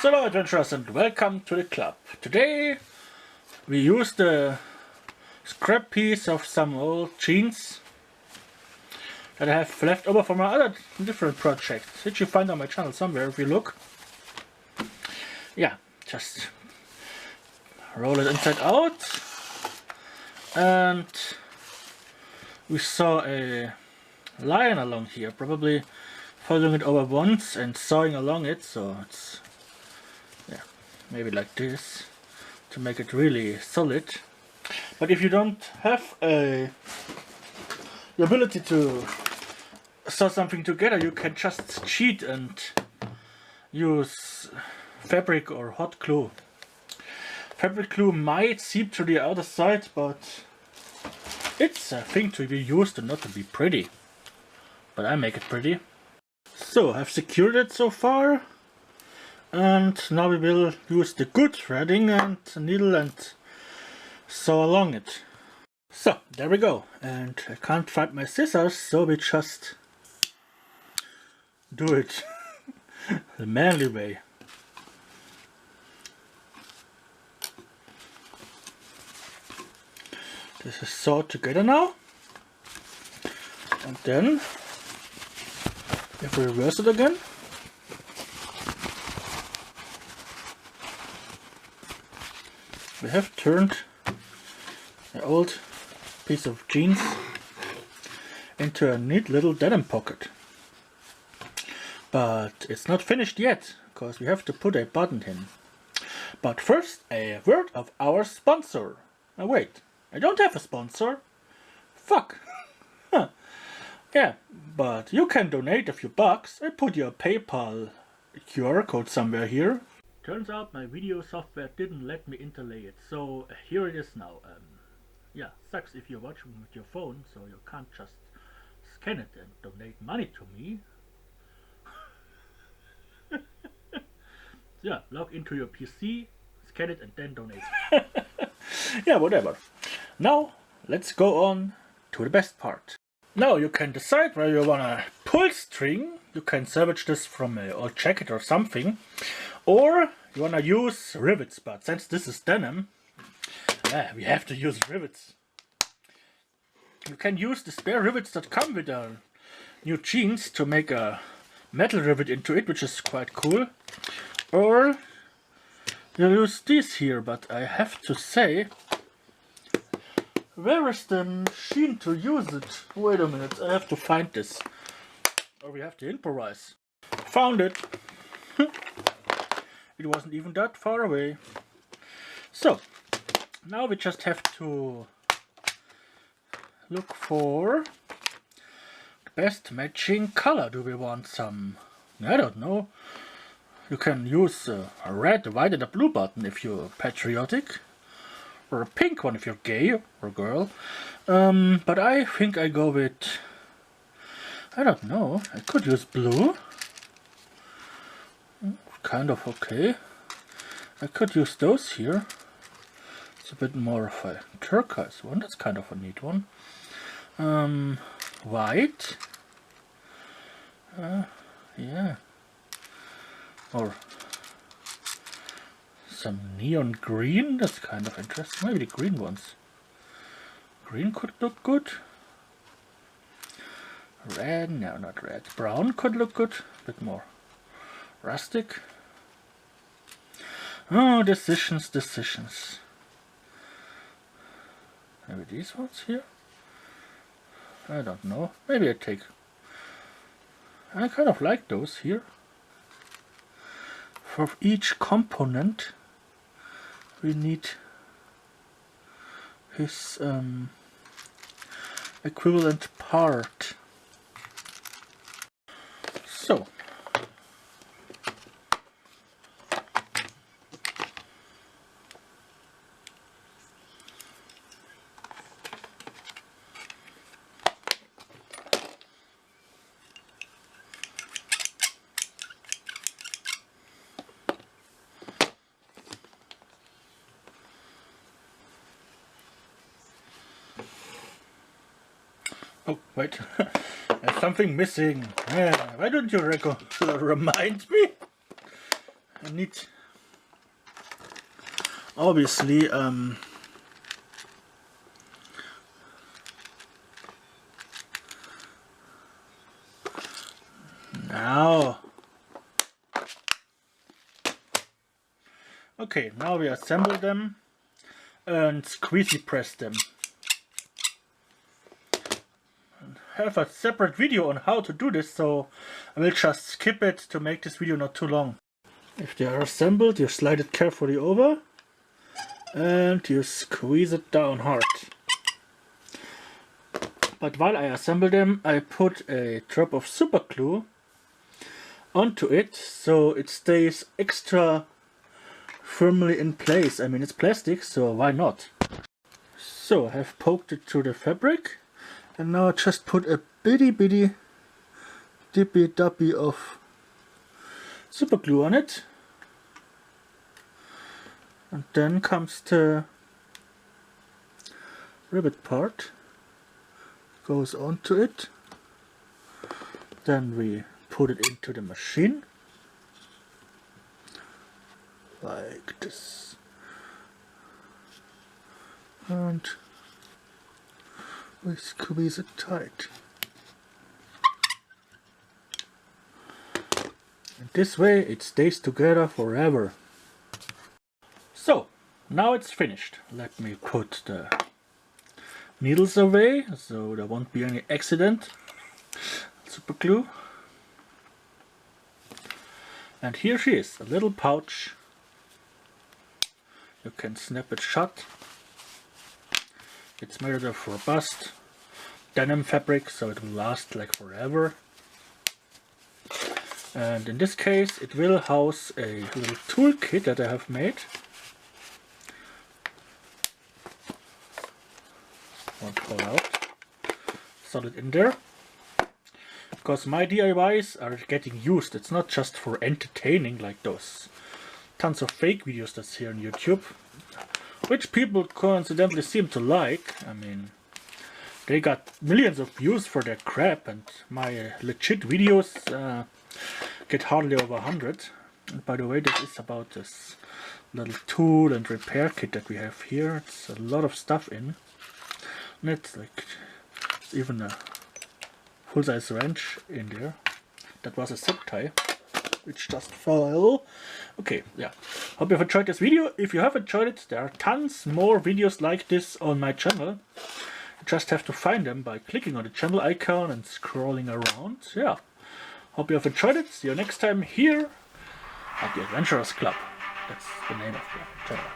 So hello adventurers and welcome to the club. Today we use the scrap piece of some old jeans that I have left over from my other different projects, which you find on my channel somewhere if you look. Yeah, just roll it inside out, and we saw a line along here, probably folding it over once and sawing along it, so it's maybe like this to make it really solid. But if you don't have the ability to sew something together, you can just cheat and use fabric or hot glue. Fabric glue might seep to the other side, but it's a thing to be used and not to be pretty. But I make it pretty. So I've secured it so far. And now we will use the good threading and needle and sew along it. So there we go, and I can't find my scissors, so we just do it the manly way. This is sewed together now, and then if we reverse it again, we have turned an old piece of jeans into a neat little denim pocket. But it's not finished yet, because we have to put a button in. But first, a word of our sponsor. Oh wait, I don't have a sponsor. Fuck. Huh. Yeah, but you can donate a few bucks. I put your PayPal QR code somewhere here. Turns out my video software didn't let me interlay it, so here it is now. Yeah, sucks if you're watching with your phone, so you can't just scan it and donate money to me. Yeah, log into your PC, scan it and then donate. Yeah, whatever. Now, let's go on to the best part. Now you can decide where you wanna pull string. You can salvage this from an old jacket or something. Or you wanna use rivets, but since this is denim, we have to use rivets. You can use the spare rivets that come with our new jeans to make a metal rivet into it, which is quite cool. Or you use these here, but I have to say, where is the machine to use it? Wait a minute, I have to find this. Or we have to improvise. Found it. It wasn't even that far away. So, now we just have to look for the best matching color. Do we want some, I don't know. You can use a red, a white and a blue button if you're patriotic. Or a pink one if you're gay or girl. But I think I go with, I don't know, I could use blue. Kind of okay. I could use those here. It's a bit more of a turquoise one. That's kind of a neat one. White. Yeah. Or some neon green. That's kind of interesting. Maybe the green ones. Green could look good. Red. No, not red. Brown could look good. A bit more rustic. Oh, decisions. Maybe these ones here? I don't know. Maybe I kind of like those here. For each component we need his equivalent part. So oh, wait. There's something missing. Why don't you remind me? I need obviously now. Okay, now we assemble them and squeezy press them. I have a separate video on how to do this, so I will just skip it to make this video not too long. If they are assembled, you slide it carefully over and you squeeze it down hard. But while I assemble them, I put a drop of super glue onto it so it stays extra firmly in place. I mean, it's plastic, so why not? So I have poked it through the fabric, and now I just put a bitty dippy duppy of super glue on it, and then comes the ribbit part, goes onto it, then we put it into the machine like this, and we squeeze it tight. And this way it stays together forever. So now it's finished. Let me put the needles away so there won't be any accident. Super glue. And here she is, a little pouch. You can snap it shut. It's made of robust denim fabric, so it will last like forever. And in this case it will house a little toolkit that I have made. Won't fall out. Solid in there. Because my DIYs are getting used. It's not just for entertaining like those tons of fake videos that's here on YouTube, which people coincidentally seem to like. I mean, they got millions of views for their crap, and my legit videos get hardly over 100. And by the way, this is about this little tool and repair kit that we have here. It's a lot of stuff in. And it's like, it's even a full-size wrench in there. That was a zip tie, which just fell. Okay, yeah. Hope you've enjoyed this video. If you have enjoyed it, there are tons more videos like this on my channel. You just have to find them by clicking on the channel icon and scrolling around. Yeah. Hope you have enjoyed it. See you next time here at the Adventurers Club. That's the name of the channel.